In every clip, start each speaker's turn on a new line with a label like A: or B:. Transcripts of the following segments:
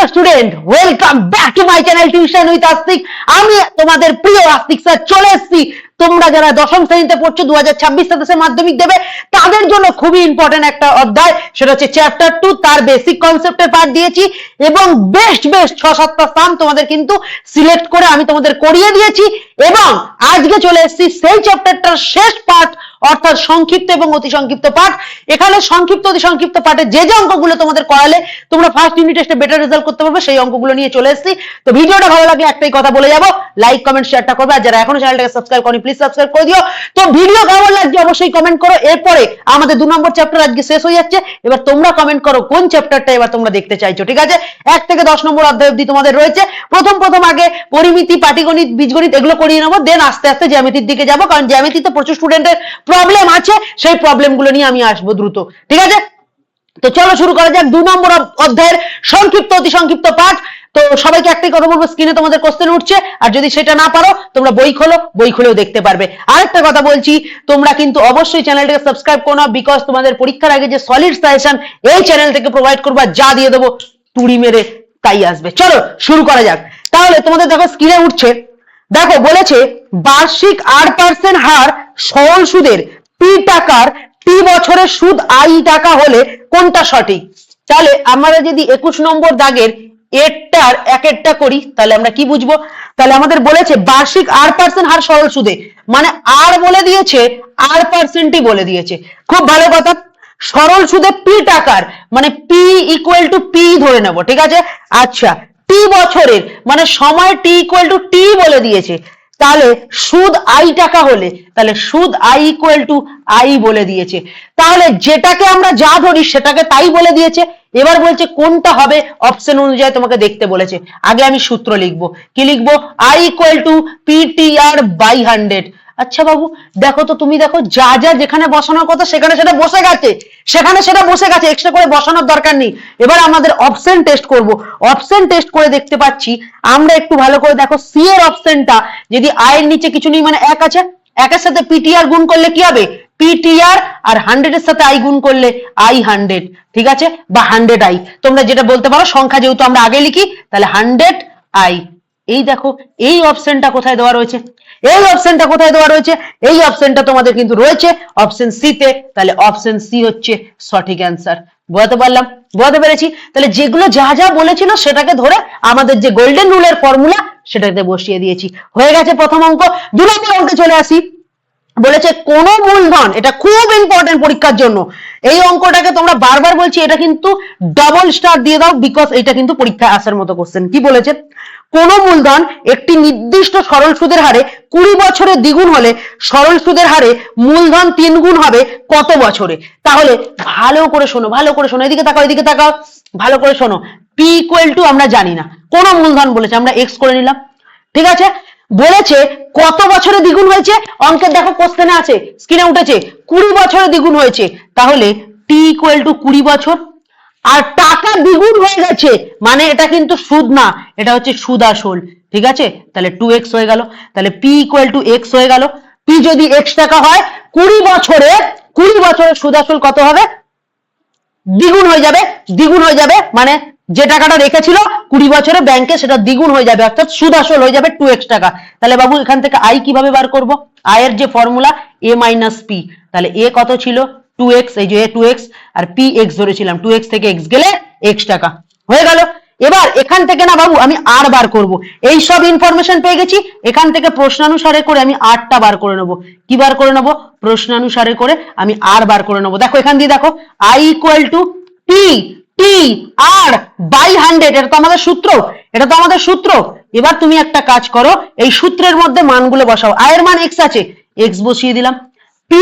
A: Hello student, welcome back to my channel tuition with আস্তিক। আমি তোমাদের প্রিয় আস্তিক স্যার চলে এসেছি। তোমরা যারা দশম শ্রেণীতে পড়ছো, 2026-27 মাধ্যমিক দেবে, তাদের জন্য খুবই ইম্পর্টেন্ট একটা অধ্যায়, সেটা হচ্ছে চ্যাপ্টার 2। তার বেসিক কনসেপ্টের পার্ট দিয়েছি এবং বেস্ট 6-7টা সাম তোমাদের কিন্তু সিলেক্ট করে আমি তোমাদের করিয়ে দিয়েছি। এবং আজকে চলে এসেছি সেই চ্যাপ্টারটার শেষ পার্ট, অর্থাৎ সংক্ষিপ্ত এবং অতি সংক্ষিপ্ত পাঠ। এখানে সংক্ষিপ্ত অতি সংক্ষিপ্ত পাঠে যে যে অঙ্কগুলো তোমাদের করালে তোমরা ফার্স্ট ইউনিট টেস্টে বেটার রেজাল্ট করতে পারবে, সেই অঙ্কগুলো নিয়ে চলে এসেছি। তো ভিডিওটা ভালো লাগলে একটাই কথা বলে যাবো, লাইক কমেন্ট শেয়ারটা করবে। আর যারা এখনো চ্যানেলটাকে সাবস্ক্রাইব করনি, প্লিজ সাবস্ক্রাইব করে দিও। তো ভিডিও কেমন লাগছে অবশ্যই কমেন্ট করো। এরপরে আমাদের 2 নম্বর চ্যাপ্টার আজকে শেষ হয়ে যাচ্ছে। এবার তোমরা কমেন্ট করো কোন চ্যাপ্টারটা এবার তোমরা দেখতে চাইছো, ঠিক আছে? 1 থেকে 10 নম্বর অধ্যায় অবধি তোমাদের রয়েছে। প্রথম আগে পরিমিতি, পাটিগণিত, বীজগণিত এগুলো করিয়ে নেবো, দেন আস্তে আস্তে জ্যামিতির দিকে যাবো, কারণ জ্যামিতিতে প্রচুর স্টুডেন্টের প্রবলেম আছে, সেই প্রবলেমগুলো নিয়ে আমি আসবো দ্রুত, ঠিক আছে? তো চলো শুরু করা যাক 2 নম্বর অধ্যায়ের সংক্ষিপ্ত অতি সংক্ষিপ্ত পাঠ। তো সবাইকে একটাই কথা বলবো, স্ক্রিনে তোমাদের কোশ্চেন উঠছে, আর যদি সেটা না পারো তোমরা বই খোলো, বই খুলেও দেখতে পারবে। আরেকটা কথা বলছি, তোমরা কিন্তু অবশ্যই চ্যানেলটাকে সাবস্ক্রাইব করো না, বিকজ তোমাদের পরীক্ষার আগে যে সলিড সাজেশন এই চ্যানেল থেকে প্রোভাইড করবা, যা দিয়ে দেবো তুড়ি মেরে তাই আসবে। চলো শুরু করা যাক। তাহলে তোমাদের দেখো স্ক্রিনে উঠছে, দেখো বলেছে বার্ষিক 8% হার সরল সুদের পি টাকার টি বছরের সুদ আই টাকা হলে কোনটা সঠিক? তাহলে আমরা যদি 21 নম্বর দাগের এরটার একটা করি, তাহলে আমরা কি বুঝবো? তাহলে আমাদের বলেছে বার্ষিক 8% হার সরল সুদে, মানে আর বলে দিয়েছে, আর পার্সেন্টই বলে দিয়েছে। খুব ভালো কথা। সরল সুদে পি টাকার মানে পি ইকুয়াল টু পি ধরে নেব, ঠিক আছে? আচ্ছা, টি বছরের মানে সময় টি ইকুয়াল টু টি বলে দিয়েছে। তাহলে সুদ আই টাকা হলে, তাহলে সুদ আই ইকুয়াল টু আই বলে দিয়েছে। তাহলে যেটাকে আমরা যা ধরি সেটাকে তাই বলে দিয়েছে। এবার বলছে কোনটা হবে, অপশন অনুযায়ী তোমাকে দেখতে বলেছে। আগে আমি সূত্র লিখবো, কি লিখবো? I equal to P T R by 100। আচ্ছা বাবু দেখো তো, তুমি দেখো যা যা যেখানে বসানোর কথা সেখানে সেটা বসে গেছে, এক্সট্রা করে বসানোর দরকার নেই। এবার আমাদের অপশন টেস্ট করব। অপশন টেস্ট করে দেখতে পাচ্ছি আমরা, একটু ভালো করে দেখো, সি এর অপশনটা যদি আই এর নিচে কিছু নেই মানে 1 আছে, 1 এর সাথে পিটিআর গুণ করলে কি হবে? পিটিআর, আর 100 এর সাথে আই গুণ করলে আই 100, ঠিক আছে? বা 100 আই, তোমরা যেটা বলতে পারো, সংখ্যা যেহেতু আমরা আগে লিখি, তাহলে 100 আই। এই দেখো এই অপশনটা কোথায় দেওয়া রয়েছে, এই অপশনটা কোথায় দেওয়া রয়েছে? এই অপশনটা তোমাদের কিন্তু রয়েছে অপশন সি তে। তাহলে অপশন সি হচ্ছে সঠিক অ্যান্সার। বোঝাতে পারলাম? বোঝাতে পেরেছি? তাহলে যেগুলো যা যা বলেছিল সেটাকে ধরে আমাদের যে গোল্ডেন রুলের ফর্মুলা সেটাতে বসিয়ে দিয়েছি। হয়ে গেছে প্রথম অঙ্ক। 2 নম্বর অঙ্কে চলে আসি। বলেছে কোন মূলধন, এটা খুব ইম্পর্টেন্ট পরীক্ষার জন্য, এই অঙ্কটাকে তোমরা বারবার বলছি, এটা কিন্তু ডবল স্টার দিয়ে দাও, বিকজ এটা কিন্তু পরীক্ষায় আসার মতো কোশ্চেন। কি বলেছে? কোন মূলধন একটি নির্দিষ্ট সরল সুদের হারে 20 বছরে দ্বিগুণ হলে সরল সুদের হারে মূলধন 3 গুণ হবে কত বছরে? তাহলে ভালো করে শোনো, ভালো করে শোনো, এদিকে তাকাও, এদিকে তাকাও, ভালো করে শোনো। পি ইকুয়াল টু আমরা জানি না, কোন মূলধন বলেছে, আমরা এক্স করে নিলাম, ঠিক আছে? বলেছে কত বছরে দ্বিগুণ হয়েছে, অঙ্কের দেখো কোশ্চেনে আছে, স্ক্রিনে উঠেছে, 20 বছরে দ্বিগুণ হয়েছে। তাহলে টি ইকুয়াল টু 20 বছর। আর টাকা দ্বিগুণ হয়ে গেছে মানে এটা কিন্তু সুদ না, এটা হচ্ছে সুদ আসল, ঠিক আছে? তাহলে 2x হয়ে গেল। তাহলে p ইকুয়াল টু x হয়ে গেল। p যদি x টাকা হয়, 20 বছরে সুদ আসল কত হবে? দ্বিগুণ হয়ে যাবে, দ্বিগুণ হয়ে যাবে, মানে যে টাকাটা রেখেছিল 20 বছরে ব্যাংকে, সেটা দ্বিগুণ হয়ে যাবে, অর্থাৎ সুদ আসল হয়ে যাবে 2x টাকা। তাহলে বাবু এখান থেকে আই কিভাবে বার করব? আই এর যে ফর্মুলা a মাইনাস p, তাহলে a কত ছিল? 2x, এই যে 2x, আর p x ধরেছিলাম, 2x থেকে x গেলে x টাকা হয়ে গেল। এবার এখান থেকে না বাবু আমি আর বার করব। এই সব ইনফরমেশন পেয়ে গেছি, এখান থেকে প্রশ্নানুসারে করে আমি আরটা বার করে নেব। কি বার করে নেব? প্রশ্নানুসারে করে আমি আর বার করে নেব। দেখো এখান দিয়ে দেখো, I equal to T T R by 100, এটা তো আমাদের সূত্র, এটা তো আমাদের সূত্র। এবার তুমি একটা কাজ করো, এই সূত্রের মধ্যে মানগুলো বসাও। আই এর মান x আছে, x বসিয়ে দিলাম। p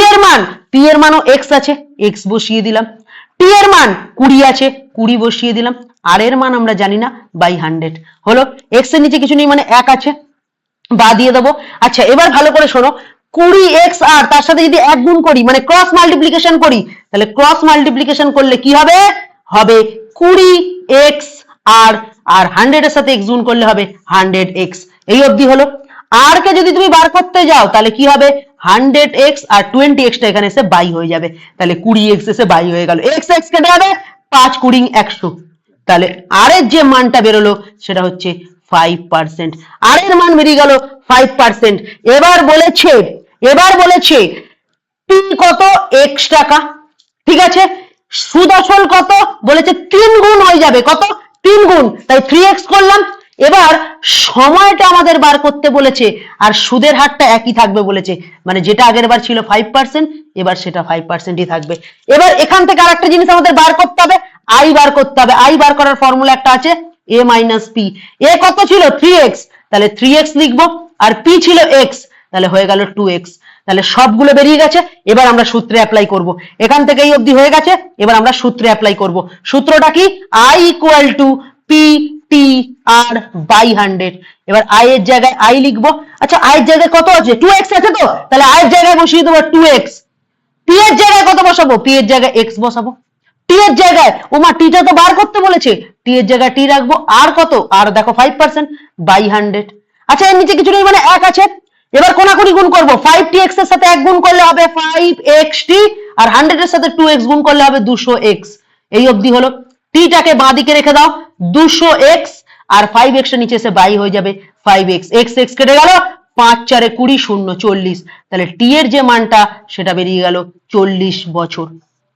A: এর মানও x আছে, x বসিয়ে দিলাম। t এর মান 20 আছে, 20 বসিয়ে দিলাম। আর এর মান আমরা জানি না, বাই 100 হলো। x এর নিচে কিছু নেই মানে 1 আছে, বা দিয়ে দেবো। আচ্ছা এবার ভালো করে শোনো, 20x আর তার সাথে যদি 1 গুণ করি মানে ক্রস মাল্টিপ্লিকেশন করি, তাহলে ক্রস মাল্টিপ্লিকেশন করলে কি হবে? হবে 20x আর 100 এর সাথে x গুণ করলে হবে 100x। এই অবধি হলো। আর কে যদি তুমি বার করতে যাও তাহলে কি হবে? 100x আর 20x টা এখানে এসে বাই হয়ে যাবে, তাহলে 20x এসে বাই হয়ে গেল। x কেটে যাবে, 5 20 100, তাহলে আর এর যে মানটা বেরোলো সেটা হচ্ছে 5%। আর এর মান বেরিয়ে গেল 5%। এবার বলেছে পি কত, x টাকা, ঠিক আছে। সুদ আসল কত বলেছে 3 গুণ হয়ে যাবে, কত 3 গুণ, তাই 3x করলাম। এবার সময়টা আমাদের বার করতে বলেছে আর সুদের হারটা একই থাকবে বলেছে, মানে যেটা আগের বার ছিল 5% এবার সেটা 5%ই থাকবে। এবার এখান থেকে আরেকটা জিনিস আমাদের বার করতে হবে, আই বার করতে হবে। আই বার করার ফর্মুলা একটা আছে a মাইনাস পি। এ কত ছিল 3x, তাহলে 3x লিখবো, আর পি ছিল x, তাহলে হয়ে গেল 2x। তাহলে সবগুলো বেরিয়ে গেছে। এবার আমরা সূত্রে অ্যাপ্লাই করব। এখান থেকে এই অবধি হয়ে গেছে, এবার আমরা সূত্রে অ্যাপ্লাই করব। সূত্রটা কি, I equal to P T R by 100। এবার আই এর জায়গায় আই লিখবো। আচ্ছা আই এর জায়গায় কত আছে, 2x আছে তো, তাহলে আই এর জায়গায় বসিয়ে দেবো 2x। পি এর জায়গায় কত বসাবো, পি এর জায়গায় x বসাবো। টি এর জায়গায়, ওমা টিটা তো বার করতে বলেছে, টি এর জায়গায় টি রাখবো। আর কত, আর দেখো 5% বাই 100। আচ্ছা এর নিচে কিছু নেই মানে 1 আছে। এবার কোনাকুনি গুণ করবো, 5tx এর সাথে 1 গুণ করলে হবে 5xt, আর 100 এর সাথে 2x গুণ করলে হবে 200x। এই অবধি হলো। টিটাকে বাঁ দিকে রেখে দাও, 200x, আর 5x এর নিচে এসে বাই হয়ে যাবে 5x। x x কেটে গেল, 5 4 20 0 40। তাহলে টি এর যে মানটা সেটা বেরিয়ে গেল 40 বছর।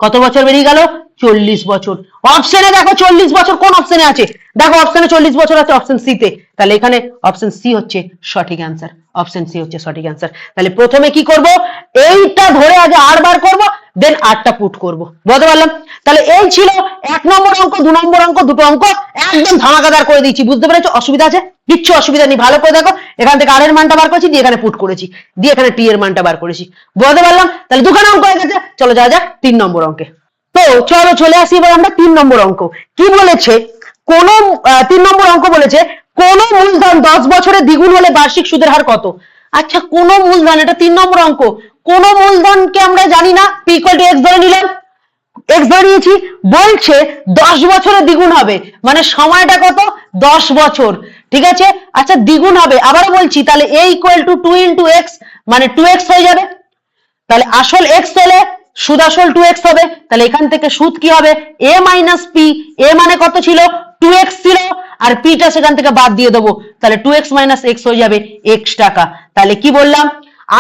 A: কত বছর বেরিয়ে গেল, 40 বছর। অপশনে দেখো 40 বছর কোন অপশনে আছে, দেখো অপশনে 40 বছর আছে অপশন সি তে। তাহলে এখানে অপশন সি হচ্ছে সঠিক অ্যান্সার, অপশন সি হচ্ছে সঠিক অ্যান্সার। তাহলে প্রথমে কি করব, এইটা ধরে আগে আর বার করব, দেন আরটা পুট করব, বুঝতে পারলাম। তাহলে এই ছিল 1 নম্বর অঙ্ক, 2 নম্বর অঙ্ক, দুটো অঙ্ক একদম ধামাকাদার করে দিয়েছি। বুঝতে পেরেছো, অসুবিধা আছে? কিচ্ছু অসুবিধা নেই, ভালো করে দেখো। এখান থেকে আর এর মানটা বার করেছি, দিয়ে এখানে পুট করেছি, দিয়ে এখানে টি এর মানটা বার করেছি, বুঝতে পারলাম। তাহলে দুখানা অঙ্ক হয়ে গেছে, চলো যাওয়া যাক 3 নম্বর অঙ্কে। তো চলো চলে আসি এবার আমরা 3 নম্বর অঙ্ক। কি বলেছে, কোন 3 নম্বর অঙ্ক বলেছে কোন মূলধন 10 বছরে দ্বিগুণ হলে বার্ষিক সুদের হার কত। আচ্ছা কোন মূলধন, এটা 3 নম্বর অঙ্ক। কোন মূলধনকে আমরা জানি না, p ইকুয়াল টু x ধরে নিলাম, x ধরে নিয়েছি। বলছে 10 বছরে দ্বিগুণ হবে, মানে সময়টা কত, 10 বছর, ঠিক আছে। আচ্ছা দ্বিগুণ হবে, আবারও বলছি, তাহলে a equal to 2 into x, মানে 2x হয়ে যাবে। তাহলে আসল x হলে সুদ আসল 2x হবে। তাহলে এখান থেকে সুদ কি হবে, a মাইনাস পি। a মানে কত ছিল, 2x ছিল, আর পিটা সেখান থেকে বাদ দিয়ে দেবো, তাহলে 2x মাইনাস x হয়ে যাবে x টাকা। তাহলে কি বললাম,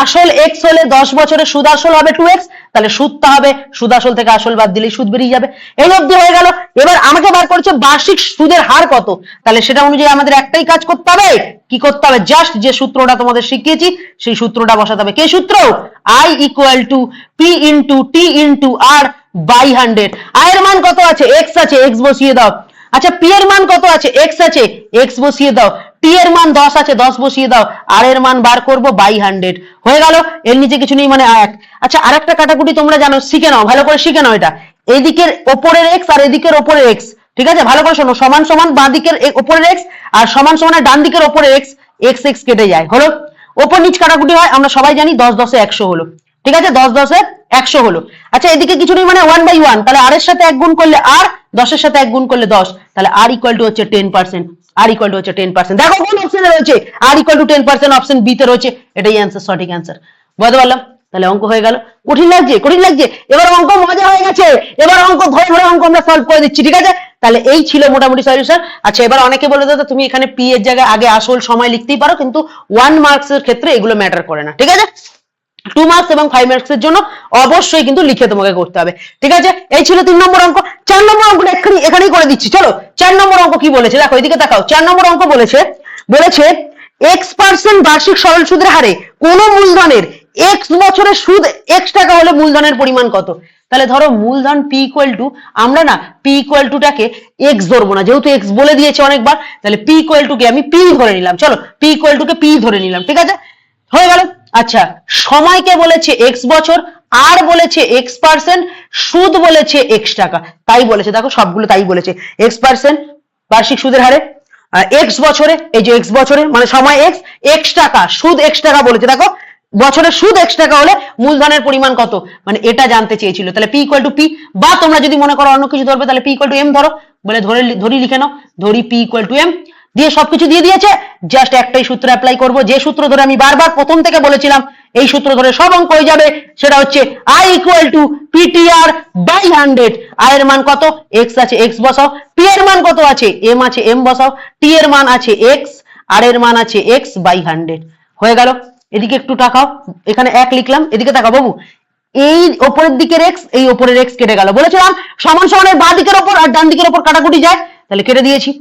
A: আসল x হলে 10 বছরে সুদ আসল হবে 2x, তাহলে সুদটা হবে, সুদ আসল থেকে আসল বাদ দিলেই সুদ বেরিয়ে যাবে। এই অবধি হয়ে গেল। এবার আমাকে বার করছে বার্ষিক সুদের হার কত। তাহলে সেটা অনুযায়ী আমাদের একটাই কাজ করতে হবে, কি করতে হবে, জাস্ট যে সূত্রটা তোমাদের শিখিয়েছি সেই সূত্রটা বসাতে হবে। কে সূত্র, I equal to P into T into R by 100। I এর মান কত আছে, x আছে, x বসিয়ে দাও। আচ্ছা পি এর মান কত আছে, x আছে, x বসিয়ে দাও। টি এর মান 10 আছে, 10 বসিয়ে দাও। আর এর মান বার করব বাই 100, হয়ে গেল। এর নিচে কিছু নেই মানে 1। আচ্ছা আরেকটা কাটাকুটি তোমরা জানো, শিখে নাও, ভালো করে শিখে নাও। এটা এদিকের ওপরের x আর এদিকের ওপরের x, ঠিক আছে, ভালো করে শোনো। সমান সমান বাঁ দিকের ওপরের x আর সমান সমান ডান দিকের ওপরের x, x x কেটে যায়, হলো। ওপর নিচ কাটাকুটি হয়, আমরা সবাই জানি। 10 10 এ 100 হলো, ঠিক আছে, 10 10 এ 100 হলো। আচ্ছা এদিকে কিছু নেই মানে 1/1, তাহলে আর এর সাথে 1 গুণ করলে আর, 10 এর সাথে 1 গুণ করলে 10, তাহলে আর ইকুয়াল টু হচ্ছে 10%। আর ইকুয়াল টু হচ্ছে 10%। দেখো কোন অপশনে রয়েছে, আর ইকুয়াল টু 10%, অপশন বি তে রয়েছে। এটাই অ্যান্সার, সঠিক অ্যান্সার, বুঝতে পারলাম। তাহলে অঙ্ক হয়ে গেল। কঠিন লাগছে, কঠিন লাগছে, এবার অঙ্ক মজা হয়ে গেছে। এবার অঙ্ক ধরে ধরে অঙ্ক আমরা সলভ করে দিচ্ছি, ঠিক আছে। তাহলে এই ছিল মোটামুটি সলিউশন। আচ্ছা এবার অনেকে বলে দাদা তুমি এখানে পি এর জায়গায় আগে আসল সময় লিখতেই পারো, কিন্তু 1 মার্কস এর ক্ষেত্রে এগুলো ম্যাটার করে না, ঠিক আছে। 2 মার্কস এবং 5 মার্কস এর জন্য অবশ্যই কিন্তু লিখে তোমাকে করতে হবে, ঠিক আছে। এই ছিল 3 নম্বর অঙ্ক। 4 নম্বর অঙ্কটা এখানেই করে দিচ্ছি, চলো। 4 নম্বর অঙ্ক কি বলেছে, দেখো এদিকে তাকাও। 4 নম্বর অঙ্ক বলেছে x% বার্ষিক সরল সুদের হারে কোন মূলধনের x বছরের সুদ x টাকা হলে মূলধনের পরিমাণ কত। তাহলে ধরো মূলধন p ইকুয়াল টু, আমরা না p ইকুয়াল টু টাকে x ধরবো না, যেহেতু x বলে দিয়েছে অনেকবার। তাহলে p ইকুয়াল টু কে আমি p ধরে নিলাম, চলো p equal to K p ধরে নিলাম, ঠিক আছে, হয়ে গেল। আচ্ছা সময়কে বলেছে x বছর, আর বলেছে x%, সুদ বলেছে x টাকা, তাই বলেছে, দেখো সবগুলো তাই বলেছে। x% বার্ষিক সুদের হারে, x বছরে, এই যে x বছরে মানে সময় x, x টাকা, সুদ x টাকা বলেছে। দেখো বছরের সুদ x টাকা হলে মূলধনের পরিমাণ কত, মানে এটা জানতে চেয়েছিল। তাহলে p ইকুয়াল টু p, বা তোমরা যদি মনে করো অন্য কিছু ধরবে তাহলে p ইকুয়াল টু m ধরো, বলে ধরি লিখে নাও, ধরি p ইকুয়াল টু m। দিয়ে সবকিছু দিয়ে দিয়েছে, জাস্ট একটাই সূত্র অ্যাপ্লাই করব, যে সূত্র ধরে আমি বারবার প্রথম থেকে বলেছিলাম, এই সূত্র ধরে সব অঙ্ক হয়ে যাবে। সেটা হচ্ছে I equal to PTR by 100। I এর মান কত, x আছে x বসাও, p এর মান কত আছে m আছে m বসাও, t এর মান আছে x, r এর মান আছে x বাই 100। হয়ে গেল। এদিকে একটু তাকাও, এখানে 1 লিখলাম, এদিকে তাকাও বাবু, এই ওপরের দিকের x, এই ওপরের x কেটে গেল। বলেছিলাম সমান সমানের বাঁ দিকের ওপর আর ডান দিকের ওপর কাটাকুটি যায়, তাহলে কেটে দিয়েছি।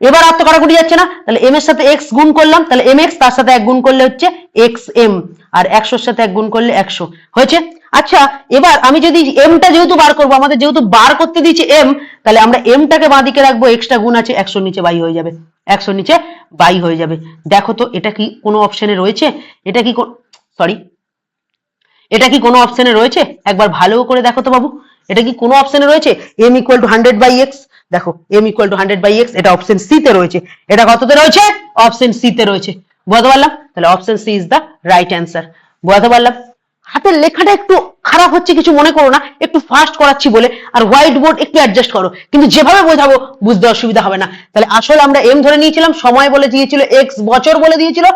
A: এবার আর তো কাটাকুটি যাচ্ছে না, তাহলে m এর সাথে x গুণ করলাম, তাহলে mx, তার সাথে 1 গুণ করলে হচ্ছে xm, আর 100 এর সাথে 1 গুণ করলে 100 হয়েছে। আচ্ছা, এবার আমি যদি m টা যেহেতু বার করবো, আমাদের যেহেতু বার করতে দিয়েছে m, তাহলে আমরা m টাকে বাঁ দিকে রাখবো, x টা গুণ আছে 100 নিচে বাই হয়ে যাবে, 100 নিচে বাই হয়ে যাবে। দেখো তো এটা কি কোনো অপশনে রয়েছে, এটা কি সরি এটা কি কোনো অপশনে রয়েছে, একবার ভালো করে দেখো তো বাবু, এটা কি কোনো অপশনে রয়েছে? m equal to 100 by x, দেখো m equal to 100 by x, এটা অপশন সি তে রয়েছে। এটা কততে রয়েছে? অপশন সি তে রয়েছে। বুঝতে পারলাম? তাহলে option C is the right answer. বুঝতে পারলাম? হাতের লেখাটা একটু খারাপ হচ্ছে, কিছু মনে করো না, একটু ফাস্ট করাচ্ছি বলে, আর হোয়াইট বোর্ড একটু অ্যাডজাস্ট করো, কিন্তু যেভাবে বোঝাবো বুঝতে অসুবিধা হবে না। তাহলে আসলে আমরা m ধরে নিয়েছিলাম, সময় বলে দিয়েছিল x বছর বলে দিয়েছিল,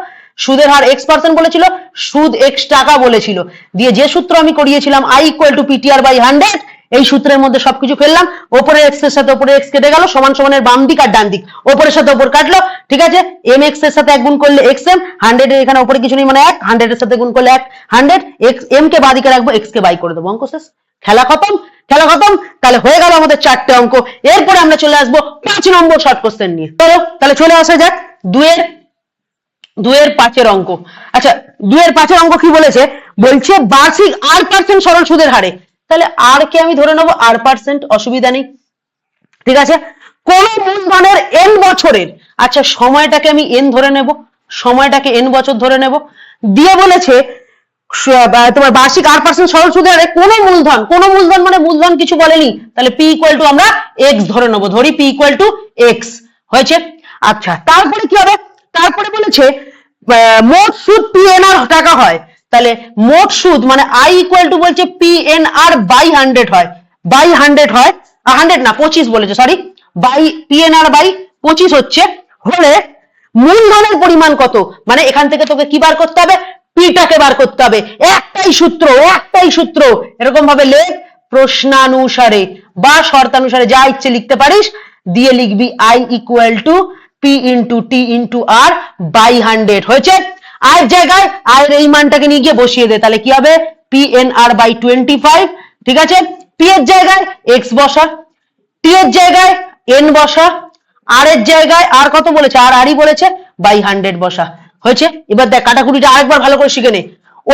A: সুদের হার x% বলেছিল, সুদ x টাকা বলেছিল, দিয়ে যে সূত্র আমি করিয়েছিলাম I equal to PTR by 100, এই সূত্রের মধ্যে সবকিছু ফেললাম, ওপরে x এর সাথে ওপরে x কেটে গেল, সমান সমানের বাম দিক আর ডান দিক, ওপরের সাথে ওপর কাটলো, ঠিক আছে। mx এর সাথে 1 গুণ করলে xm, 100 এর এখানে ওপরে কিছু নেই মানে 1, 100 এর সাথে গুণ করলে 1, 100, m কে বাঁ দিকে রাখবো, x কে বাই করে দেবো, অঙ্ক শেষ, খেলা খতম, খেলা খতম। তাহলে হয়ে গেল আমাদের 4টে অঙ্ক। এরপরে আমরা চলে আসবো 5 নম্বর শর্ট কোশ্চেন নিয়ে। চলো তাহলে চলে আসা যাক 2 এর 5 এর অঙ্ক। আচ্ছা, 2 এর 5 এর অঙ্ক কি বলেছে? বলছে বার্ষিক r% সরল সুদের হারে, তাহলে আর কে আমি ধরে নেবো r%, অসুবিধা নেই, ঠিক আছে। কোন মূলধনের n বছরের, আচ্ছা সময়টাকে আমি n ধরে নেব, সময়টাকে n বছর ধরে নেব, দিয়ে বলেছে তোমার বার্ষিক r% সরল সুদের হারে কোন মূলধন, কোন মূলধন মানে মূলধন কিছু বলেনি, তাহলে p ইকুয়াল টু আমরা x ধরে নেব, ধরি p ইকুয়াল টু x হয়েছে। আচ্ছা, তারপরে কি হবে? তারপরে বলেছে মোট সুদ PNR টাকা হয়, তাহলে মোট সুদ মানে I ইকুয়াল টু বলছে PNR বাই 100 হয়, বাই 100 হয়, 100 না 25 বলেছে, সরি, বাই PNR বাই 25 হচ্ছে, হলে মূলধনের পরিমাণ কত, মানে এখান থেকে তোকে কি বার করতে হবে? P টাকে বার করতে হবে। একটাই সূত্র, একটাই সূত্র, এরকম ভাবে লেখ, প্রশ্নানুসারে বা শর্তানুসারে যা ইচ্ছে লিখতে পারিস, দিয়ে লিখবি I equal to P into T into R by 100 হয়েছে। আর জায়গায় আর এই মানটাকে নিয়ে গিয়ে বসিয়ে দে, তাহলে কি হবে? PNR বাই 25, ঠিক আছে। P এর জায়গায় x বসা, T এর জায়গায় n বসা, R এর জায়গায় আর কত বলেছে? আর বলেছে, বাই 100 বসা হয়েছে। এবার দেখ কাটাকুটিটা আরেকবার ভালো করে শিখে নে।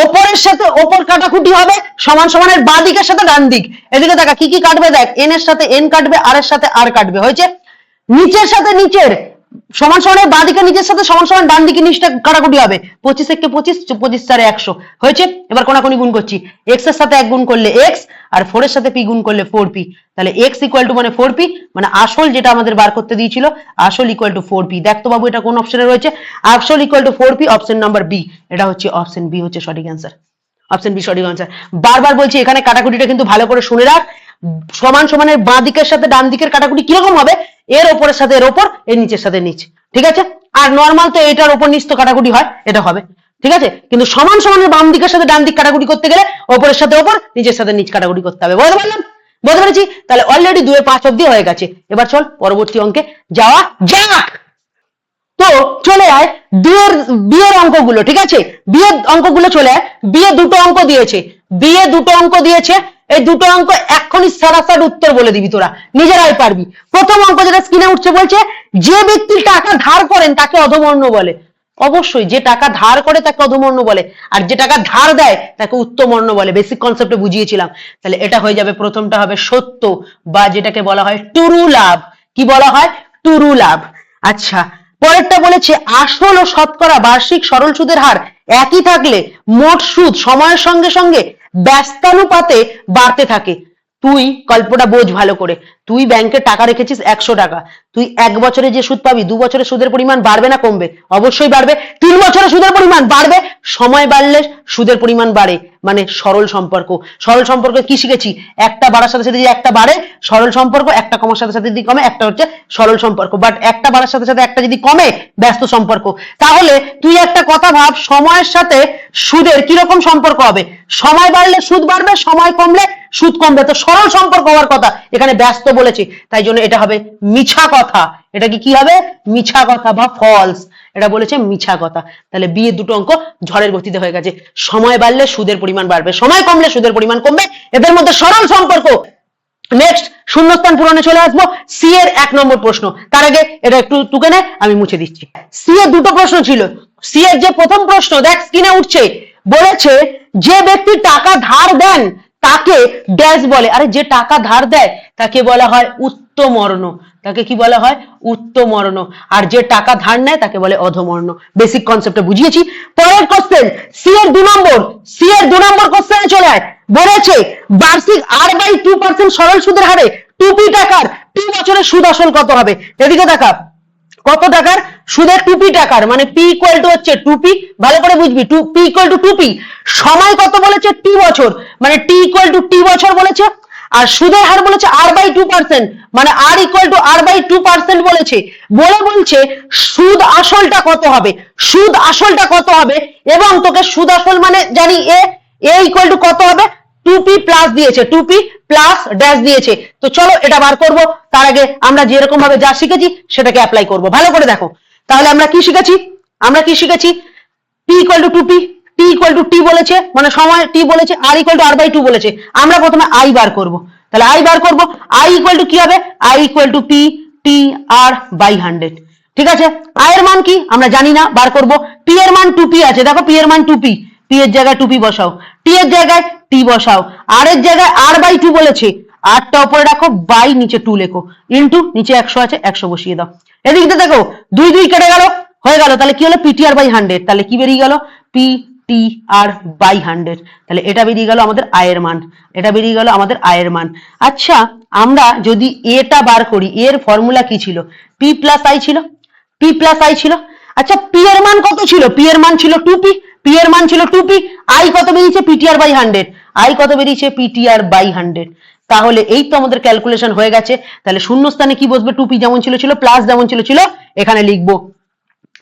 A: ওপরের সাথে ওপর কাটাকুটি হবে, সমান সমানের বাঁ দিকের সাথে ডান দিক, এদিকে দেখা কি কি কাটবে, দেখ n এর সাথে n কাটবে, r এর সাথে r কাটবে হয়েছে। নিচের সাথে নিচের সমান সমানের বাঁ দিকে নিচের সাথে সমান সমান ডান দিকে নিচটা কাটাকুটি হবে, 25 একে 25, 25 4 100 হয়েছে। এবার কোনাকুনি গুণ করছি, x এর সাথে 1 গুণ করলে x, আর 4 এর সাথে p গুণ করলে 4p, তাহলে x ইকুয়াল টু মানে 4p, মানে আসল যেটা আমাদের বার করতে দিয়েছিল, আসল ইকুয়াল টু 4p। দেখ তো বাবু এটা কোন অপশনে রয়েছে? আসল equal to 4p, option number B, এটা হচ্ছে অপশন বি হচ্ছে সঠিক অ্যান্সার, অপশন বি সঠিক অ্যান্সার। বারবার বলছি এখানে কাটাকুটিটা কিন্তু ভালো করে শুনে রাখ, সমান সমানের বাঁ দিকের সাথে ডান দিকের কাটাকুটি কিরকম হবে? এর ওপরের সাথে এর ওপর, এর নিচের সাথে নিচ, ঠিক আছে। আর নর্মাল তো এটার উপর নিচ তো কাটাকুটি হয়, এটা হবে, ঠিক আছে। কিন্তু সমান সমানের বাম দিকের সাথে ডান দিক কাটাকুটি করতে গেলে ওপরের সাথে ওপর, নিচের সাথে নিচ কাটাকুটি করতে হবে। বুঝতে পারলাম? বুঝতে পেরেছি? তাহলে অলরেডি 2 এর 5 অবধি হয়ে গেছে। এবার চল পরবর্তী অঙ্কে যাওয়া যাক। তো চলে আয় বিয়ের অঙ্কগুলো, ঠিক আছে। বিয়ের অঙ্কগুলো চলে আয়। বিয়ে দুটো অঙ্ক দিয়েছে, বিয়ে দুটো অঙ্ক দিয়েছে, এই দুটো অঙ্ক এক্ষুনি সারাসার উত্তর বলে দিবি, তোরা নিজেরাই পারবি। প্রথম অঙ্ক যেটা স্ক্রিনে উঠছে বলছে, যে ব্যক্তি টাকা ধার করেন তাকে অধমর্ণ বলে। অবশ্যই যে টাকা ধার করে তাকে অধমর্ণ বলে, আর যে টাকা ধার দেয় তাকে উত্তমর্ণ বলে, বেসিক কনসেপ্টে বুঝিয়েছিলাম। তাহলে এটা হয়ে যাবে, প্রথমটা হবে সত্য, বা যেটাকে বলা হয় টুরু লাভ। কি বলা হয়? টুরু লাভ। আচ্ছা, পরেরটা বলেছে আসল ও শতকরা বার্ষিক সরল সুদের হার একই থাকলে মোট সুদ সময়ের সঙ্গে সঙ্গে ব্যস্তানুপাতে বাড়তে থাকে। তুই গল্পটা বোঝ ভালো করে। তুই ব্যাংকে টাকা রেখেছিস 100 টাকা, তুই 1 বছরে যে সুদ পাবি 2 বছরে সুদের পরিমাণ বাড়বে না কমবে? অবশ্যই বাড়বে। 3 বছরে সুদের পরিমাণ বাড়বে, সময় বাড়লে সুদের পরিমাণ বাড়ে, মানে সরল সম্পর্ক। সরল সম্পর্ক কি শিখেছি? একটা বাড়ার সাথে সাথে যদি একটা বাড়ে সরল সম্পর্ক, একটা কমার সাথে সাথে যদি কমে একটা হচ্ছে সরল সম্পর্ক। বাট একটা বাড়ার সাথে সাথে একটা যদি কমে ব্যস্ত সম্পর্ক। তাহলে তুই একটা কথা ভাব, সময়ের সাথে সুদের কিরকম সম্পর্ক হবে? সময় বাড়লে সুদ বাড়বে, সময় কমলে সুদ কমবে, তো সরল সম্পর্ক হওয়ার কথা, এখানে ব্যস্ত বলেছে, তাই জন্য এটা হবে মিছা কথা। এটা কি হবে? মিছা কথা বা ফলস, এটা বলেছে মিছা কথা। তাহলে বি এর দুটো অঙ্ক ঝড়ের গতিতে হয়ে গেছে। সময় বাড়লে সুদের পরিমাণ বাড়বে, সময় কমলে সুদের পরিমাণ কমবে, এদের মধ্যে সরল সম্পর্ক। নেক্সট শূন্যস্থান পূরণে চলে আসবো। সি এর 1 নম্বর প্রশ্ন, তার আগে এটা একটু টুকে নে, আমি মুছে দিচ্ছি। সি এর দুটো প্রশ্ন ছিল। সি এর যে প্রথম প্রশ্ন দেখ স্ক্রিনে উঠছে, বলেছে যে ব্যক্তি টাকা ধার দেন তাকে ড্যাশ বলে। আরে যে টাকা ধার দেয় তাকে বলা হয় উত্তমর্ণ। তাকে কি বলা হয়? উত্তমর্ণ। আর যে টাকা ধার নেয় তাকে বলে অধমর্ণ। বেসিক কনসেপ্টটা বুঝিয়েছি। পরের কোশ্চেন, সি এর 2 নম্বর। সি এর 2 নম্বর কোশ্চেনে চলে আয়। বলেছে বার্ষিক R/2% সরল সুদের হারে 2p টাকার 2 বছরের সুদ আসল কত হবে? এদিকে দেখা, কত টাকার সুদের 2p টাকার, মানে p ইকুয়াল টু হচ্ছে 2p, ভালো করে বুঝবি, p ইকুয়াল টু 2p। সময় কত বলেছে? t বছর, মানে t ইকুয়াল টু t বছর বলেছে। আর সুদের হার বলেছে R/2%, মানে r ইকুয়াল টু R/2% বলেছে। বলছে সুদ আসলটা কত হবে, সুদ আসলটা কত হবে, এবং তোকে সুদ আসল মানে জানি a ইকুয়াল টু কত হবে? 2p প্লাস দিয়েছে, 2p প্লাস ড্যাশ দিয়েছে। তো চলো এটা বার করব। তার আগে আমরা যেরকম ভাবে যা শিখেছি সেটাকে অ্যাপ্লাই করব। ভালো করে দেখো, তাহলে আমরা কি শিখেছি? p equal to 2p, t equal to t বলেছে, মানে সময় t বলেছে, r ইকুয়াল টু r/2 বলেছে। আমরা প্রথমে i বার করব। তাহলে i বার করব, i ইকুয়াল টু কি হবে? i equal to p t r/100। ঠিক আছে, i এর মান কি আমরা জানি না, বার করব। p এর মান 2p আছে, দেখো p এর মান 2p, p এর জায়গায় 2p বসাও, t এর জায়গায় t বসাও, r এর জায়গায় r/2 বলেছে, r টা উপরে রাখো, বাই নিচে 2 লেখো, ইনটু নিচে 100 আছে 100 বসিয়ে দাও। এদিকে দেখো 2 2 কেটে গেল, হয়ে গেল। তাহলে কি হলো? PTR/100। তাহলে কি বেরিয়ে গেল? PTR/100। তাহলে এটা বেরিয়ে গেল আমাদের আয়ের মান, এটা বেরিয়ে গেল আমাদের আয়ের মান। আচ্ছা, আমরা যদি এটা বার করি, এর ফর্মুলা কি ছিল? p প্লাস i ছিল, p প্লাস i ছিল। আচ্ছা, p এর মান কত ছিল? p এর মান ছিল 2p, p এর মান ছিল 2p, i কত বেরিয়েছে? PTR/100, i কত বেরিয়েছে? PTR/100। তাহলে এই তো আমাদের ক্যালকুলেশন হয়ে গেছে। তাহলে শূন্যস্থানে কি বসবে? 2p যেমন ছিল প্লাস যেমন ছিল এখানে লিখবো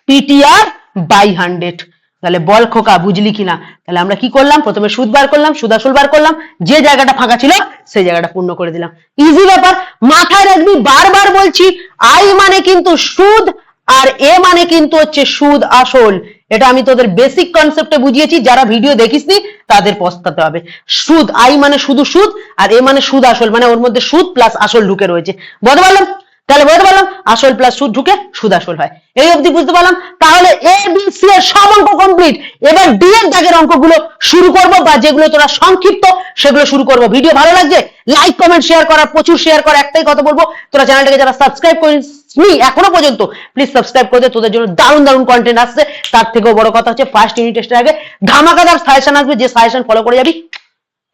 A: PTR/100। তাহলে বল খোকা, বুঝলি কিনা? তাহলে আমরা কি করলাম? প্রথমে সুদ বার করলাম, সুদ আসল বার করলাম, যে জায়গাটা ফাঁকা ছিল সেই জায়গাটা পূর্ণ করে দিলাম। ইজি ব্যাপার, মাথায় রাখবি, বারবার বলছি, আই মানে কিন্তু সুদ আর এ মানে কিন্তু হচ্ছে সুদ আসল। এটা আমি তোদের বেসিক কনসেপ্টে বুঝিয়েছি, যারা ভিডিও দেখিসনি তাদের পস্তাতে হবে। সুদ, আই মানে শুধু সুদ, আর এ মানে সুদ আসল, মানে ওর মধ্যে সুদ প্লাস আসল ঢুকে রয়েছে। বুঝতে পারলাম? তাহলে বলতে পারলাম আসল প্লাস সুদ ঢুকে সুদ আসল হয়। এই অবধি বুঝতে পারলাম। তাহলে এ বি সি এর সব অঙ্ক কমপ্লিট। এবার ডি এর দাগের অঙ্কগুলো শুরু করব, বা যেগুলো তোরা সংক্ষিপ্ত সেগুলো শুরু করব। ভিডিও ভালো লাগছে লাইক কমেন্ট শেয়ার করা, প্রচুর শেয়ার করা। একটাই কথা বলবো, তোরা চ্যানেলটাকে যারা সাবস্ক্রাইব করিসনি এখনো পর্যন্ত প্লিজ সাবস্ক্রাইব করে দে, তোদের জন্য দারুণ দারুণ কন্টেন্ট আসছে। তার থেকেও বড় কথা হচ্ছে ফার্স্ট ইউনিট টেস্টের আগে ধামাকাদার সাজেশন আসবে, যে সাজেশন ফলো করে যাবি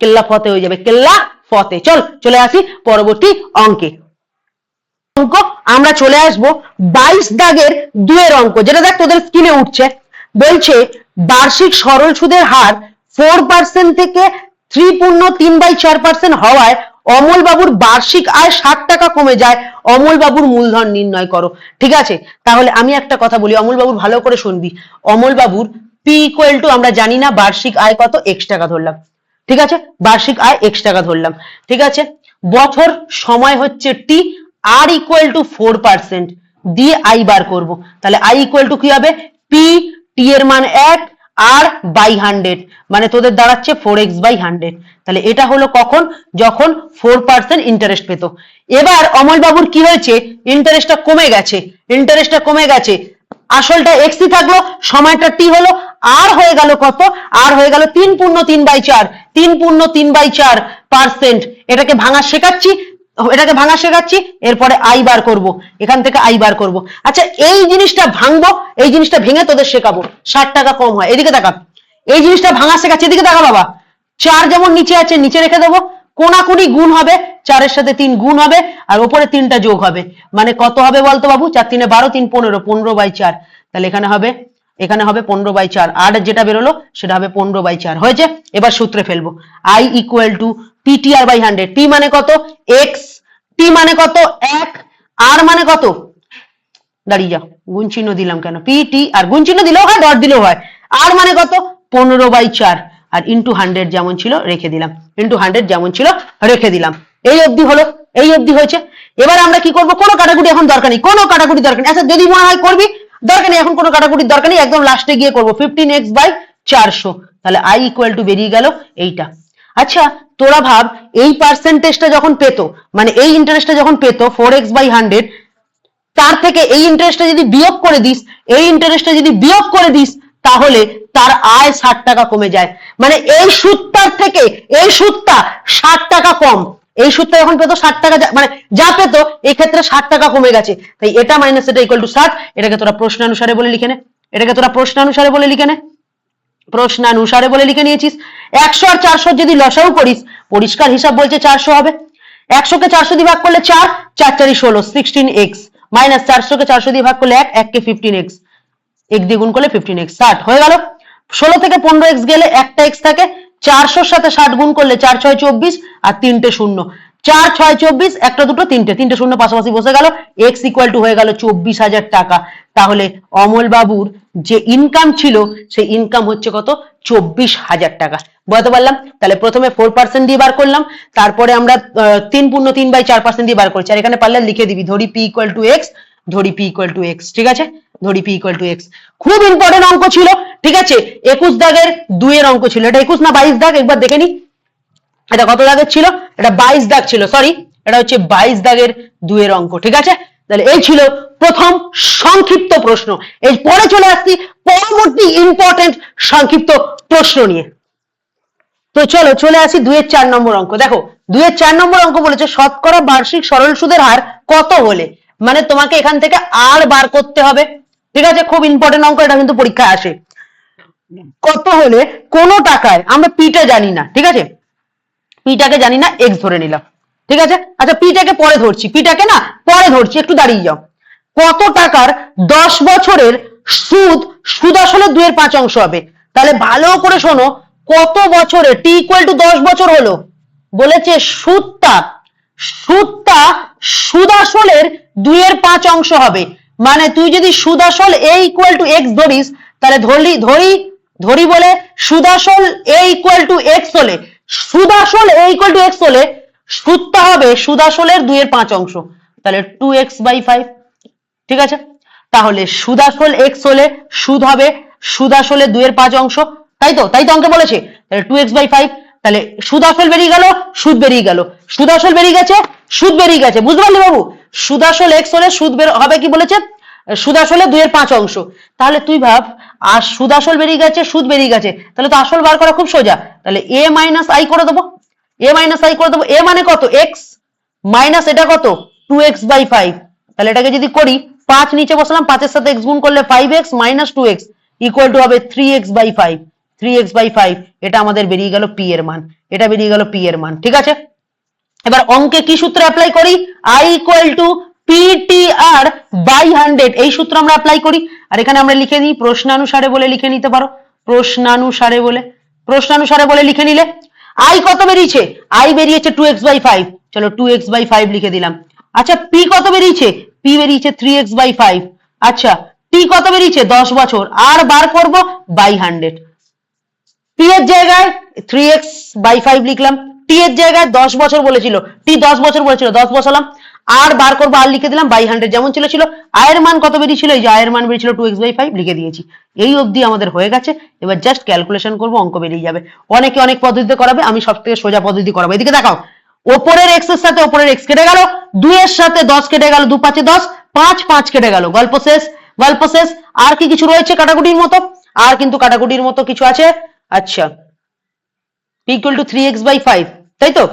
A: কেল্লা ফতে হয়ে যাবে, কেল্লা ফতে। চলে আসি পরবর্তী অঙ্কে। অঙ্ক আমরা চলে আসবো 22 দাগের 2 এর অঙ্ক, যেটা দেখ তোদের স্ক্রিনে উঠছে। বলছে বার্ষিক সরল সুদের হার 4% থেকে 3.3/4% হওয়ায় অমল বাবুর বার্ষিক আয় 60 টাকা কমে যায়, অমল বাবুর মূলধন নির্ণয় করো। ঠিক আছে, তাহলে আমি একটা কথা বলি, অমল বাবুর ভালো করে শুনবি। অমল বাবুর পি ইকুয়াল টু আমরা জানি না, বার্ষিক আয় কত? x টাকা ধরলাম। ঠিক আছে, বার্ষিক আয় x টাকা ধরলাম। ঠিক আছে, বছর সময় হচ্ছে t, r ইকুয়াল টু 4% দিয়ে i বার করব। তাহলে i ইকুয়াল টু কি হবে? p, t এর মান 1, r বাই 100, মানে তোদের দাঁড়াচ্ছে 4x/100। তাহলে এটা হলো কখন? যখন 4% ইন্টারেস্ট পেত। এবার অমল বাবুর কি হয়েছে? ইন্টারেস্টটা কমে গেছে, আসলটা x ই থাকলো, সময়টা t হলো, আর হয়ে গেল কত? আর হয়ে গেল 3.3/4, 3.3/4%। এটাকে ভাঙা শেখাচ্ছি, এরপরে আই বার করব, এখান থেকে আই বার করব। আচ্ছা, এই জিনিসটা ভাঙবো, এই জিনিসটা ভেঙে তোদের শেখাবো 60 টাকা কম হয়। এদিকে দেখা, এই জিনিসটা ভাঙা শেখাচ্ছি, এদিকে দেখা বাবা। 4 যেমন নিচে আছে নিচে রেখে দেবো, কোনাকুনি গুণ হবে, 4 এর সাথে 3 গুণ হবে আর উপরে 3টা যোগ হবে, মানে কত হবে বলতো বাবু? 4 3 12 3 15, 15/4। তাহলে এখানে হবে 15/4, আর যেটা বেরোলো সেটা হবে 15/4। হয়েছে? এবার সূত্রে ফেলবো, I equal two PTR/100। P মানে কত? X, T মানে কত? 1, R মানে কত? দাঁড়িয়ে যাও, গুণ চিহ্ন দিলাম কেন? PT, আর গুণ চিহ্ন দিলেও হয়, ডট দিলেও হয়। R মানে কত? 15/4, আর ইন্টু 100 যেমন ছিল রেখে দিলাম, ইন্টু 100 যেমন ছিল রেখে দিলাম। এই অবধি হলো, এই অবধি হয়েছে। এবার আমরা কি করব? কোনো কাটাকুটি এখন দরকার নেই, কোনো কাটাকুটি দরকার নেই। আচ্ছা যদি মনে হয় করবি, দরকার নেই এখন, কোনো কাটাকুটির দরকার নেই, একদম লাস্টে গিয়ে করবো। 15x/400, তাহলে I ইকুয়াল টু বেরিয়ে গেল এইটা। আচ্ছা তোরা ভাব, এই পার্সেন্টেজটা যখন পেতো, মানে এই ইন্টারেস্টটা যখন পেতো 4x/100, তার থেকে এই ইন্টারেস্টটা যদি বিয়োগ করে দিস, এই ইন্টারেস্টটা যদি বিয়োগ করে দিস, তাহলে তার আয় 60 টাকা কমে যায়। মানে এই সুদটার থেকে এই সুদটা 60 টাকা কম। এই সুদটা যখন পেতো 60 টাকা, মানে যা পেতো এই ক্ষেত্রে 60 টাকা কমে গেছে, তাই এটা মাইনাস এটা ইকুয়াল টু 60। এটাকে তোরা প্রশ্নানুসারে বলে লিখে নে, এটাকে তোরা প্রশ্নানুসারে বলে লিখে নে, প্রশ্নানুসারে বলে লিখে নিয়েছিস। 100 আর 400 যদি লসাগু করিস, পরিষ্কার হিসাব বলছে 400 হবে। 100 কে 400 দিয়ে ভাগ করলে 4, 4 4 16, 16x, মাইনাস 400 কে 400 দিয়ে ভাগ করলে 1, 1 কে 15x, 1 দিয়ে গুণ করলে 15x, 60 হয়ে গেল। 16 থেকে 15x গেলে একটা x থাকে, 400 এর সাথে 60 গুণ করলে 4 6 24 আর 3টে শূন্য, 4 6 24, একটা দুটো তিনটে শূন্য পাশাপাশি বসে গেল, x ইকুয়াল টু হয়ে গেল 24,000 টাকা। তাহলে অমল বাবুর যে ইনকাম ছিল সেই ইনকাম হচ্ছে কত? 24,000 টাকা। বুঝতে পারলাম? তাহলে প্রথমে 4% দিয়ে বার করলাম, তারপরে আমরা 3 পূর্ণ 3/4% দিয়ে বার করছি। আর এখানে পারলে লিখে দিবি, ধরি p ইকুয়াল টু x, ধরি p ইকুয়াল টু x, ঠিক আছে? ধরি p ইকুয়াল টু x। খুব ইম্পর্টেন্ট অঙ্ক ছিল, ঠিক আছে? 21 দাগের 2 এর অঙ্ক ছিল। এটা 21 না 22 দাগ, একবার দেখে নি। এটা কত দাগের ছিল? এটা 22 দাগ ছিল, সরি, এটা হচ্ছে 22 দাগের 2 এর অঙ্ক, ঠিক আছে? তাহলে এই ছিল প্রথম সংক্ষিপ্ত প্রশ্ন। এই পরে চলে আসছি পরবর্তী ইম্পর্টেন্ট সংক্ষিপ্ত প্রশ্ন নিয়ে। তো চলো চলে আসি 2 এর 4 নম্বর অঙ্ক। দেখো 2 এর 4 নম্বর অঙ্ক বলেছে শতকরা বার্ষিক সরল সুদের হার কত হলে, মানে তোমাকে এখান থেকে আর বার করতে হবে, ঠিক আছে? খুব ইম্পর্টেন্ট অঙ্ক, এটা কিন্তু পরীক্ষায় আসে। কত হলে কোন টাকায়, আমরা পিটা জানি না, ঠিক আছে? পিটাকে জানি না, এক্স ধরে নিলাম, ঠিক আছে? আচ্ছা পিটাকে পরে ধরছি, পিটাকে না পরে ধরছি, একটু দাঁড়িয়ে যাও। কত টাকার 10 বছরের সুদ, সুদ আসলে 2/5 অংশ হবে। তাহলে ভালো করে শোনো, কত বছরে টি ইকুয়াল টু 10 বছর হলো, বলেছে সুদটা সুদ আসলের 2/5 অংশ হবে। মানে তুই যদি সুদ আসল a ইকুয়াল টু x ধরিস, তাহলে ধরি বলে সুদ আসল a ইকুয়াল টু x হলে, সুদ আসল a ইকুয়াল টু x হলে সুদটা হবে সুদ আসলের 2/5 অংশ, তাহলে 2x/5, ঠিক আছে? তাহলে সুদ আসল x হলে সুদ হবে সুদ আসলের 2/5 অংশ, তাই তো অঙ্কে বলেছে। তাহলে 2x/5, তাহলে সুদ আসল বেরিয়ে গেল, সুদ বেরিয়ে গেল, সুদ আসল বেরিয়ে গেছে, সুদ বেরিয়ে গেছে, বুঝতে পারলি বাবু? সুদ আসল x হলে সুদ হবে কি বলেছে? সুদ আসলে 2/5 অংশ। তাহলে তুই ভাব, আর সুদ আসল বেরিয়ে গেছে, সুদ বেরিয়ে গেছে, তাহলে তো আসল বার করা খুব সোজা। তাহলে a - i করে দেবো, a - i করে দেবো। a মানে কত? x, মাইনাস এটা কত? 2x/5। তাহলে এটাকে যদি করি, 5 নিচে বসালাম, 5 এর সাথে x গুণ করলে 5x - 2x ইকুয়াল টু হবে 3x/5, 3x/5। এটা আমাদের বেরিয়ে গেল p এর মান, এটা বেরিয়ে গেল p এর মান, ঠিক আছে? এবার অঙ্কে কি সূত্র অ্যাপ্লাই করি? I ইকুয়াল টু PTR/100, এই সূত্র আমরা অ্যাপ্লাই করি। আর এখানে আমরা লিখে নিই, প্রশ্নানুসারে বলে লিখে নিতে পারো, প্রশ্নানুসারে বলে লিখে নিলে I কত বেরিয়েছে? I বেরিয়েছে 2x/5, চলো 2x/5 লিখে দিলাম। আচ্ছা p কত বেরিয়েছে? p বেরিয়েছে 3x/5। আচ্ছা t কত বেরিয়েছে? 10 বছর, আর বার করব /100। p এর জায়গায় 3x/5 লিখলাম, t এর জায়গায় 10 বছর বলেছিল, t 10 বছর বলেছিল, 10 বসালাম, আর বার করবো, আর লিখে দিলাম /100 যেমন ছিল। আয়ের মান কত বেরিয়েছিল? এই যে আয়ের মান বেরিয়েছিল 2x/5, লিখে দিয়েছি। এই অবধি আমাদের হয়ে গেছে। এবার জাস্ট ক্যালকুলেশন করবো, অঙ্ক বেরিয়ে যাবে। অনেকে অনেক পদ্ধতিতে করাবে, আমি সবথেকে সোজা পদ্ধতি করাবো। এদিকে দেখাও, ওপরের x এর সাথে ওপরের x কেটে গেল, 2 এর সাথে 10 কেটে গেল, 2 5 10, 5 5 কেটে গেল, গল্প শেষ, গল্প শেষ। আর কি কিছু রয়েছে কাটাকুটির মতো? আর কিন্তু কাটাকুটির মতো কিছু আছে। আচ্ছা p ইকুয়াল টু 3x/5, তাই তো?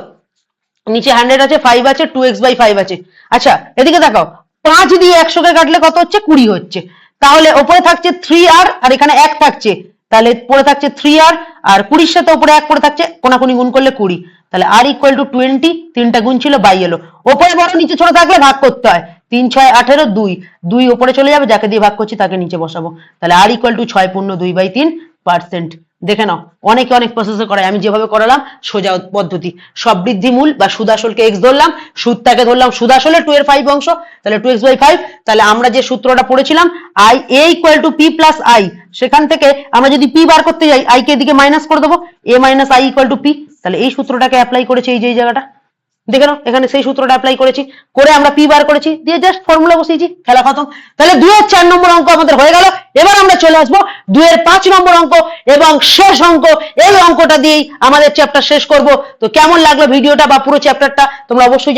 A: নিচে 100 আছে, 5 আছে, 2x/5 আছে। আচ্ছা এদিকে দেখাও, 5 দিয়ে 100 কে কাটলে কত হচ্ছে? 20 হচ্ছে। তাহলে ওপরে থাকছে 3r, আর এখানে 1 থাকছে, তাহলে পড়ে থাকছে 3r, আর 20 সাথে উপরে 1 পড়ে থাকছে, কোনাকুনি গুণ করলে 20, তাহলে r ইকুয়াল টু 20, 3টা গুণ ছিল, বাই এলো, ওপরে বড় নিচে ছোট থাকলে ভাগ করতে হয়, 3 6 18, 2 ওপরে চলে যাবে, যাকে দিয়ে ভাগ করছি তাকে নিচে বসাবো, তাহলে r ইকুয়াল টু 6.2/3%। দেখে নাও, অনেকে অনেক প্রসেসে করায়, আমি যেভাবে করালাম সোজা পদ্ধতি, সব বৃদ্ধিমূল বা সুদ আসলকে x ধরলাম, সুদটাকে ধরলাম সুদ আসলে 2 এর 5 অংশ, তাহলে 2x/5, তাহলে আমরা যে সূত্রটা পড়েছিলাম i a equal to p plus i, সেখান থেকে আমরা যদি p বার করতে যাই i কে এদিকে মাইনাস করে দেবো, a minus i equal to p, তাহলে এই সূত্রটাকে অ্যাপ্লাই করেছি এই যে এই জায়গাটা, দেখে নাও এখানে সেই সূত্রটা অ্যাপ্লাই করেছি, করে আমরা p বার করেছি, দিয়ে জাস্ট ফর্মুলা বসিয়েছি, খেলা খতম। তাহলে 2 এর 4 নম্বর অঙ্ক আমাদের হয়ে গেল। এবার আমরা চলে আসবো 2 এর 5 নম্বর অঙ্ক এবং শেষ অঙ্ক, এই অঙ্কটা দিয়েই আমাদের চ্যাপ্টার শেষ করব। তো কেমন লাগলো ভিডিওটা বা পুরো চ্যাপ্টারটা তোমরা অবশ্যই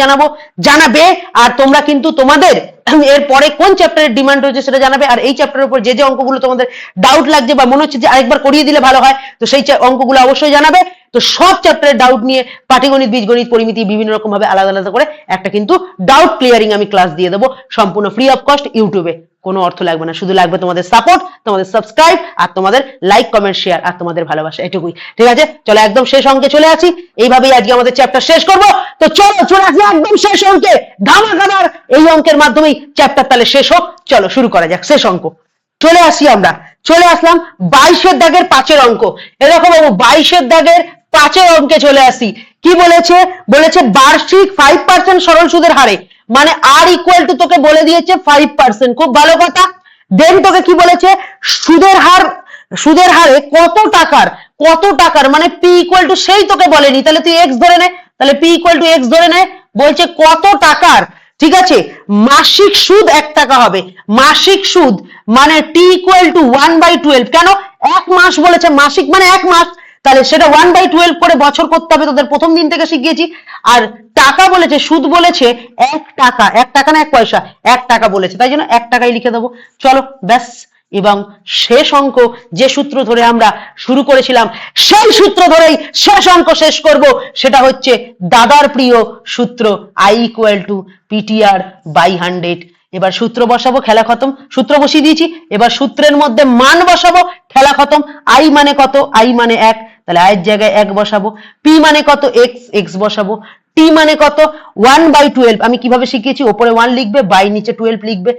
A: জানাবে, আর তোমরা কিন্তু তোমাদের এর পরে কোন চ্যাপ্টারের ডিমান্ড হয়েছে সেটা জানাবে, আর এই চ্যাপ্টারের উপর যে অঙ্কগুলো তোমাদের ডাউট লাগছে বা মনে হচ্ছে যে আরেকবার করিয়ে দিলে ভালো হয়, তো সেই অঙ্কগুলো অবশ্যই জানাবে। তো সব চ্যাপ্টারের ডাউট নিয়ে পাটিগণিত, বীজগণিত, পরিমিতি বিভিন্ন রকম ভাবে আলাদা আলাদা করে একটা কিন্তু ডাউট ক্লিয়ারিং আমি ক্লাস দিয়ে দেবো, সম্পূর্ণ ফ্রি অফ কস্ট ইউটিউবে, কোনো অর্থ লাগবে না, শুধু লাগবে তোমাদের সাপোর্ট, তোমাদের সাবস্ক্রাইব, আর তোমাদের লাইক কমেন্ট শেয়ার, আর তোমাদের ভালোবাসা, এটুকুই। ঠিক আছে, চলো একদম শেষ অঙ্কে চলে আসি, এইভাবেই আজকে আমাদের চ্যাপ্টার শেষ করব। তো চলে আসি একদম শেষ অঙ্কে, ধামাকাদার এই অঙ্কের মাধ্যমেই চ্যাপ্টার তাহলে শেষ হোক। চলো শুরু করা যাক শেষ অঙ্ক। চলে আসলাম 22 এর দাগের 5 এর অঙ্ক। এরকম 22 এর দাগের 5 এর অঙ্কে চলে আসি। কি বলেছে? বার্ষিক 5% সরল সুদের হারে, মানে আর ইকুয়াল টু তোকে বলে দিয়েছে 5%, খুব ভালো কথা। দেন তোকে কি বলেছে? সুদের হারে কত টাকার মানে পি ইকুয়াল টু, সেই তোকে বলেনি, তাহলে তুই এক্স ধরে নে, তাহলে পি ইকুয়াল টু এক্স ধরে নে, বলছে কত টাকার, ঠিক আছে, মাসিক সুদ 1 টাকা হবে। মাসিক সুদ মানে টি ইকুয়াল টু 1/12, কেন? 1 মাস বলেছে, মাসিক মানে 1 মাস, তাহলে সেটা 1/12 করে বছর করতে হবে, তোদের প্রথম দিন থেকে শিখিয়েছি। আর টাকা বলেছে, সুদ বলেছে 1 টাকা, 1 টাকা না 1 পয়সা, 1 টাকা বলেছে, তাই জন্য 1 টাকাই লিখে দেবো। চলো ব্যাস, এবং শেষ অঙ্ক যে সূত্র ধরে আমরা শুরু করেছিলাম সেই সূত্র ধরেই শেষ অঙ্ক শেষ করব, সেটা হচ্ছে দাদার প্রিয় সূত্র I equal to P T R by 100। এবার সূত্র বসাবো, খেলা খতম, সূত্র বসিয়ে দিয়েছি, এবার সূত্রের মধ্যে মান বসাবো, খেলা খতম। I মানে কত? I মানে 1, তাহলে I এর জায়গায় 1 বসাবো। P মানে কত? x বসাবো। T মানে কত? 1/12, আমি কিভাবে শিখিয়েছি, ওপরে 1 লিখবে, বাই নিচে 12 লিখবে।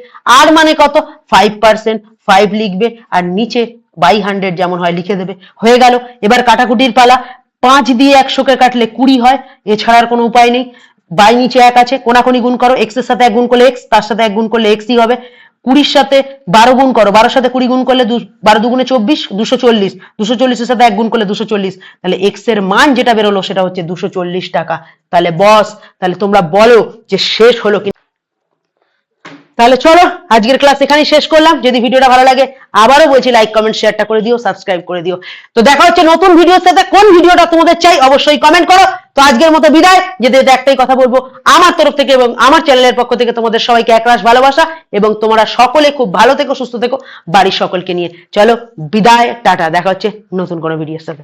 A: R মানে কত? 5%, 5 লিখবে, আর নিচে বাই 100 যেমন হয় লিখে দেবে, হয়ে গেল। এবার কাটাকুটির পালা, 5 দিয়ে 100 কে কাটলে 20 হয়, এছাড়া আর কোনো উপায় নেই। বাই নিচে 1 আছে, কোনাকুনি গুণ করো, x এর সাথে 1 গুণ করলে x, তার সাথে 1 গুণ করলে x ই হবে। 20 সাথে 12 গুণ করো, 12 সাথে 20 গুণ করলে 12 দুগুণে 24, 240, 240 এর সাথে 1 গুণ করলে 240, তাহলে x এর মান যেটা বেরোলো সেটা হচ্ছে 240 টাকা। তাহলে বস, তাহলে তোমরা বলো যে শেষ হলো কি? তাহলে চলো আজকের ক্লাস এখানেই শেষ করলাম। যদি ভিডিওটা ভালো লাগে আবারও বলছি লাইক কমেন্ট শেয়ারটা করে দিও, সাবস্ক্রাইব করে দিও। তো দেখা হচ্ছে নতুন ভিডিওর সাথে, কোন ভিডিওটা তোমাদের চাই অবশ্যই কমেন্ট করো। তো আজকের মতো বিদায়, যেতে যেতে একটাই কথা বলবো, আমার তরফ থেকে এবং আমার চ্যানেলের পক্ষ থেকে তোমাদের সবাইকে একরাশ ভালোবাসা, এবং তোমরা সকলে খুব ভালো থেকো, সুস্থ থেকো, বাড়ির সকলকে নিয়ে। চলো বিদায়, টাটা, দেখা হচ্ছে নতুন কোনো ভিডিওর সাথে।